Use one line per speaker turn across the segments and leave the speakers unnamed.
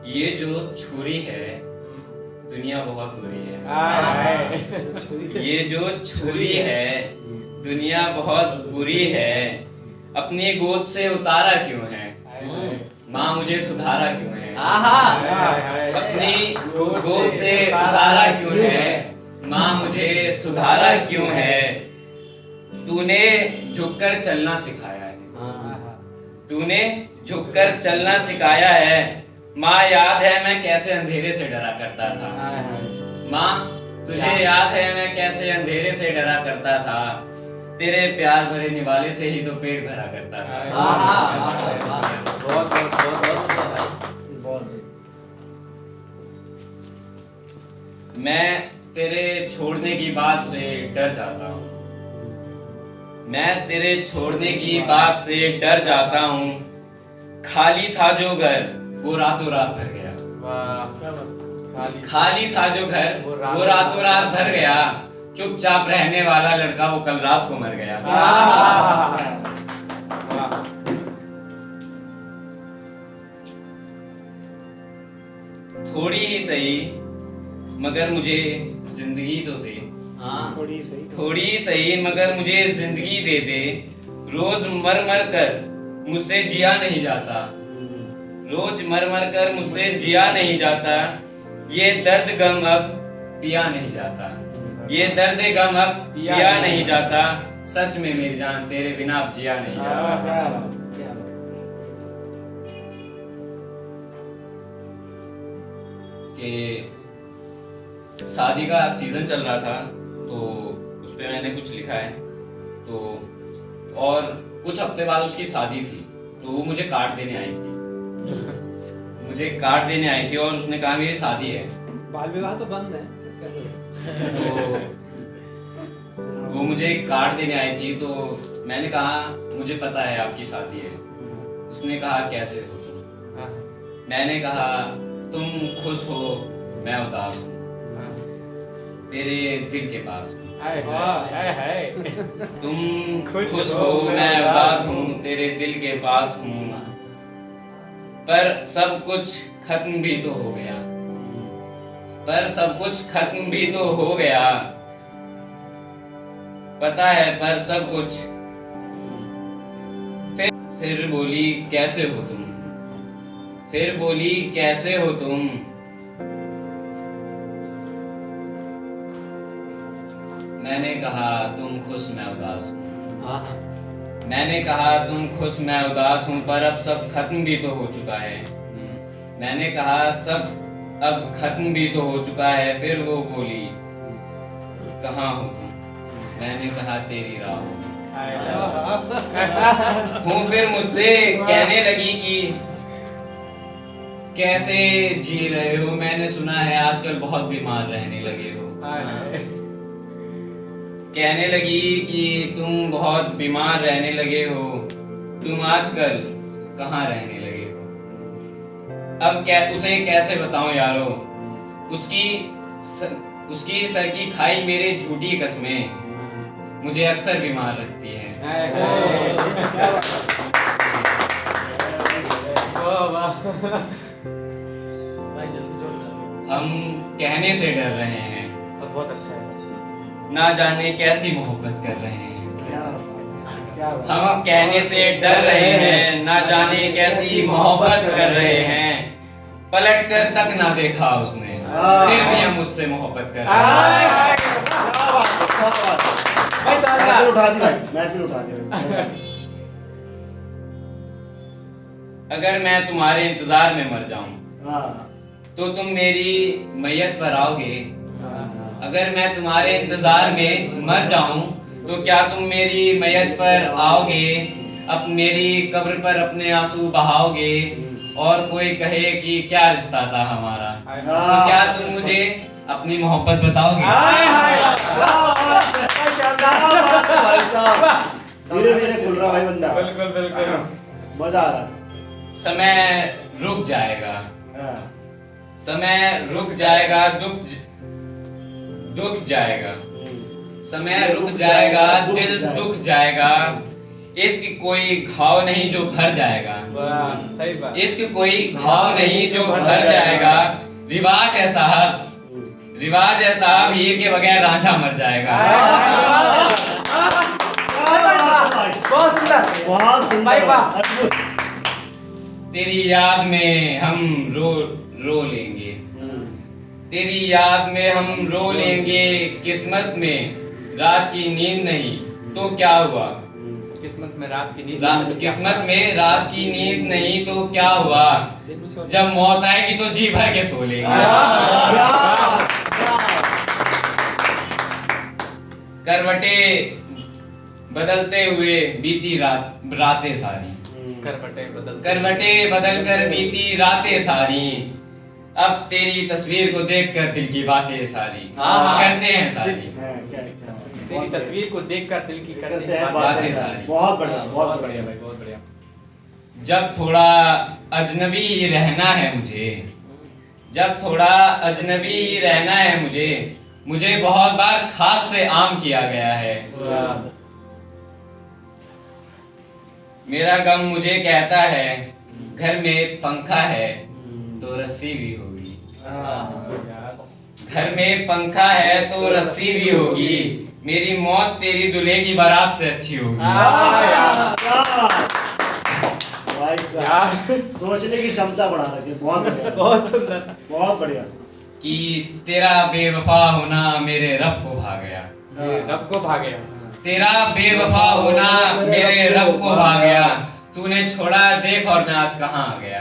ये जो छुरी है दुनिया बहुत बुरी है। ये जो छुरी है दुनिया बहुत बुरी है। अपनी गोद से उतारा क्यों है, माँ मुझे सुधारा क्यों है। अपनी गोद से उतारा क्यों है, माँ मुझे सुधारा क्यों है। तूने झुककर चलना सिखाया है, तूने झुककर चलना सिखाया है। माँ याद है मैं कैसे अंधेरे से डरा करता था। माँ तुझे याद है मैं कैसे अंधेरे से डरा करता था। तेरे प्यार भरे निवाले से ही तो पेट भरा करता था।
बहुत बहुत बहुत।
मैं तेरे छोड़ने की बात से डर जाता हूँ। मैं तेरे छोड़ने की बात से डर जाता हूँ। खाली था जो घर वो रातों रात भर गया। खाली था जो घर वो रातों रात भर गया। चुपचाप रहने वाला लड़का वो कल रात को मर गया। थोड़ी ही सही मगर मुझे जिंदगी तो दे। थोड़ी ही सही मगर मुझे जिंदगी दे दे। रोज मर मर कर मुझसे जिया नहीं जाता। रोज मर मर कर मुझसे जिया नहीं जाता। ये दर्द गम अब पिया नहीं जाता। ये दर्द गम अब पिया नहीं जाता। सच में मेरी जान तेरे बिना अब जिया नहीं जाता। कि शादी का सीजन चल रहा था तो उस पे मैंने कुछ लिखा है। तो और कुछ हफ्ते बाद उसकी शादी थी तो वो मुझे कार्ड देने आई थी। मुझे कार्ड देने आई थी और उसने कहा मेरी शादी है।
बाल विवाह तो बंद है।
तो वो मुझे कार्ड देने आई थी तो मैंने कहा मुझे पता है आपकी शादी है। उसने कहा कैसे हो तुम। मैंने कहा तुम खुश हो मैं उदास हूँ। तेरे दिल के पास हूँ। तुम खुश हो मैं उदास हूँ तेरे दिल के पास हूँ। पर सब कुछ खत्म भी तो हो गया। पर सब कुछ खत्म भी तो हो गया। पता है पर सब कुछ। फिर बोली कैसे हो तुम। फिर बोली कैसे हो तुम। मैंने कहा तुम खुश मैं उदास हूँ। मैंने कहा तुम खुश मैं उदास हूँ पर अब सब खत्म भी तो हो चुका है। मैंने कहा सब अब खत्म भी तो हो चुका है। फिर वो बोली कहाँ हो तुम। मैंने कहा तेरी राह हूँ। फिर मुझसे कहने लगी कि कैसे जी रहे हो। मैंने सुना है आजकल बहुत बीमार रहने लगे हो। कहने लगी कि तुम बहुत बीमार रहने लगे हो। तुम आजकल कहाँ रहने लगे हो। अब उसे कैसे बताऊं यारो। उसकी सर की खाई मेरे झूठी कसमें मुझे अक्सर बीमार रखती है। हम कहने से डर रहे हैं
बहुत अच्छा है।
ना जाने कैसी मोहब्बत कर रहे हैं। हम कहने से डर रहे हैं ना जाने कैसी मोहब्बत कर रहे हैं। पलट कर तक ना देखा उसने फिर भी हम उससे मोहब्बत कर रहे हैं। अगर मैं तुम्हारे इंतजार में मर जाऊं तो तुम मेरी मैयत पर आओगे। अगर मैं तुम्हारे इंतजार में मर जाऊं तो क्या तुम मेरी मैयत पर आओगे। अब मेरी कब्र पर अपने आंसू बहाओगे। और कोई कहे कि क्या रिश्ता था हमारा तो क्या तुम मुझे अपनी मोहब्बत बताओगे।
धीरे-धीरे खुल रहा भाई बंदा।
बिल्कुल बिल्कुल
मजा आ रहा।
समय रुक जाएगा। समय रुक जाएगा। दुख जाएगा। समय रुक जाएगा दिल दुख जाएगा। इश्क कोई घाव नहीं जो भर जाएगा,
वाह, सही बात।
इश्क कोई घाव नहीं जो भर जाएगा। रिवाज है साहब, रिवाज है साहब, हीर के बगैर रांझा मर जाएगा।
बहुत सुंदर।
बहुत सुंदर
भाई वाह।
अद्भुत।
तेरी याद में हम रो लेंगे, तेरी याद में हम रो लेंगे। किस्मत में रात की नींद नहीं तो क्या हुआ,
किस्मत में रात की नींद
किस्मत में रात की नींद नहीं तो क्या हुआ। जब मौत आएगी तो जी भर के सो लेंगे। करवटे बदलते हुए बीती रातें सारी, करवटे बदल कर बीती रातें सारी। अब तेरी तस्वीर को देखकर दिल की बातें सारी करते हैं सारी।
तेरी तस्वीर को देखकर दिल की करते हैं
बातें सारी।
बहुत बढ़िया,
बहुत बढ़िया भाई, बहुत बढ़िया।
जब थोड़ा अजनबी ही रहना है मुझे, जब थोड़ा अजनबी ही रहना है मुझे बहुत बार खास से आम किया गया है। मेरा गम मुझे कहता है घर में पंखा है तो रस्सी भी होगी, घर में पंखा है तो रस्सी भी होगी। मेरी मौत तेरी दूल्हे की बारात से अच्छी होगी।
भाई साहब, सोचने की क्षमता बढ़ा रखी है। बहुत बढ़िया,
बहुत सुंदर,
बहुत बढ़िया।
कि तेरा बेवफा होना मेरे रब को भा गया,
रब को भा गया।
तेरा बेवफा होना मेरे रब को भा गया। तूने छोड़ा देख और मैं आज कहाँ आ गया।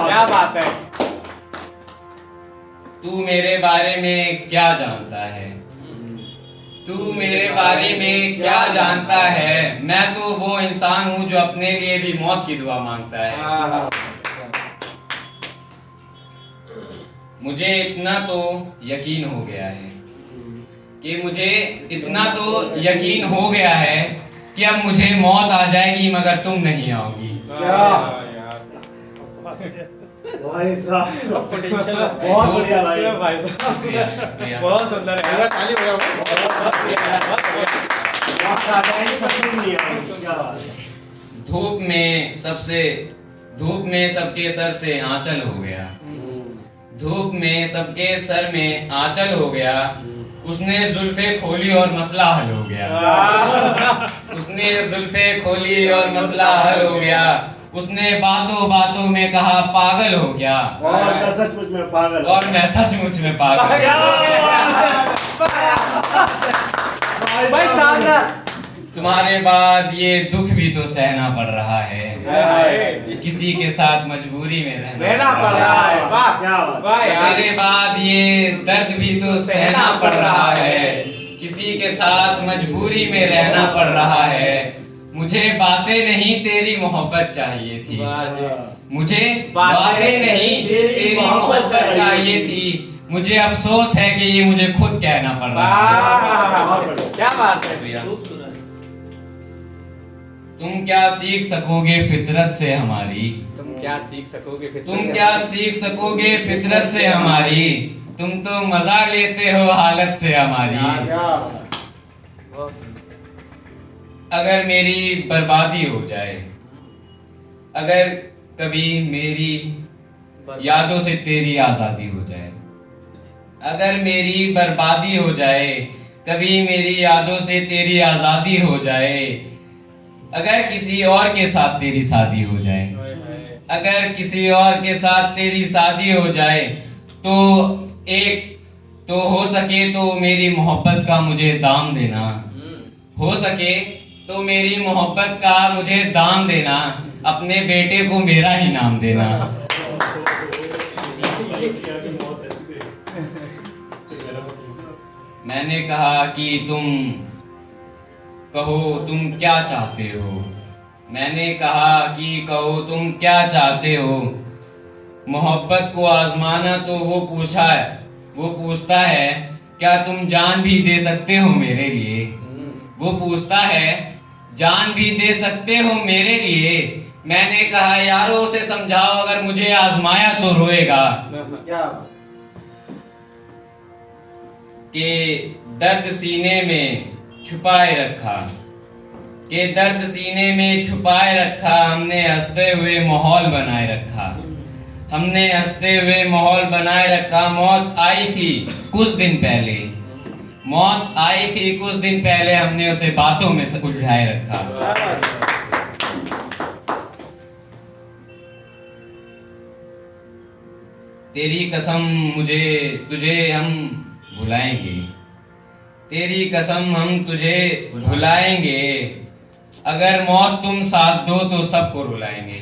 क्या बात है।
तू मेरे बारे में क्या जानता है, तू मेरे बारे में क्या जानता है। मैं तो वो इंसान हूँ जो अपने लिए भी मौत की दुआ मांगता है। मुझे इतना तो यकीन हो गया है कि मुझे इतना तो यकीन हो गया है कि अब मुझे मौत आ जाएगी मगर तुम नहीं आओगी।
भाई साहब, बहुत बढ़िया भाई।
भाई साहब,
शुक्रिया, शुक्रिया।
बहुत सुंदर है।
ताली बजाओ।
क्या बात है।
धूप में सबके सर से आंचल हो गया, धूप में सबके सर में आंचल हो गया। उसने जुल्फे खोली और मसला हल हो गया, उसने जुल्फे खोली और मसला हल हो गया। उसने बातों बातों में कहा पागल हो गया,
और मैं सचमुच में पागल हूं।
और मैं सचमुच में पागल।
भाई शानदार।
तुम्हारे बाद ये दुख भी तो सहना पड़ रहा है, किसी के साथ मजबूरी में रहना
पड़ रहा है। वाह,
क्या बात।
वाह यार।
मेरे बाद ये दर्द भी तो सहना पड़ रहा है, किसी के साथ मजबूरी में रहना पड़ रहा है। मुझे बातें नहीं तेरी मोहब्बत चाहिए थी, मुझे बातें नहीं तेरी मोहब्बत चाहिए थी। मुझे अफसोस है कि ये मुझे खुद कहना पड़ रहा है।
क्या बात है।
तुम क्या सीख सकोगे फितरत से हमारी,
तुम क्या सीख सकोगे फिर।
तुम क्या सीख सकोगे फितरत से हमारी। तुम तो मजा लेते हो हालत से हमारी। अगर मेरी बर्बादी हो जाए, अगर कभी मेरी यादों से तेरी आजादी हो जाए, अगर मेरी बर्बादी हो जाए, कभी मेरी यादों से तेरी आजादी हो जाए। अगर किसी और के साथ तेरी शादी हो जाए, अगर किसी और के साथ तेरी शादी हो जाए, तो हो सके तो मेरी मोहब्बत का मुझे दाम देना, हो सके तो मेरी मोहब्बत का मुझे दाम देना। अपने बेटे को मेरा ही नाम देना। मैंने कहा कि तुम कहो तुम क्या चाहते हो, मैंने कहा कि कहो तुम क्या चाहते हो। मोहब्बत को आजमाना तो वो पूछता है क्या तुम जान भी दे सकते हो मेरे लिए। वो पूछता है जान भी दे सकते हो मेरे लिए। मैंने कहा यारो उसे समझाओ अगर मुझे आजमाया तो रोएगा। कि दर्द सीने में छुपाए रखा, के दर्द सीने में छुपाए रखा, हमने हंसते हुए माहौल बनाए रखा, हमने हंसते हुए माहौल बनाए रखा। मौत आई थी कुछ दिन पहले, मौत आई थी कुछ दिन पहले, हमने उसे बातों में उलझाए रखा। तेरी कसम मुझे तुझे हम भुलाएंगे, तेरी कसम हम तुझे भुलाएंगे, अगर मौत तुम साथ दो तो सबको रुलाएंगे।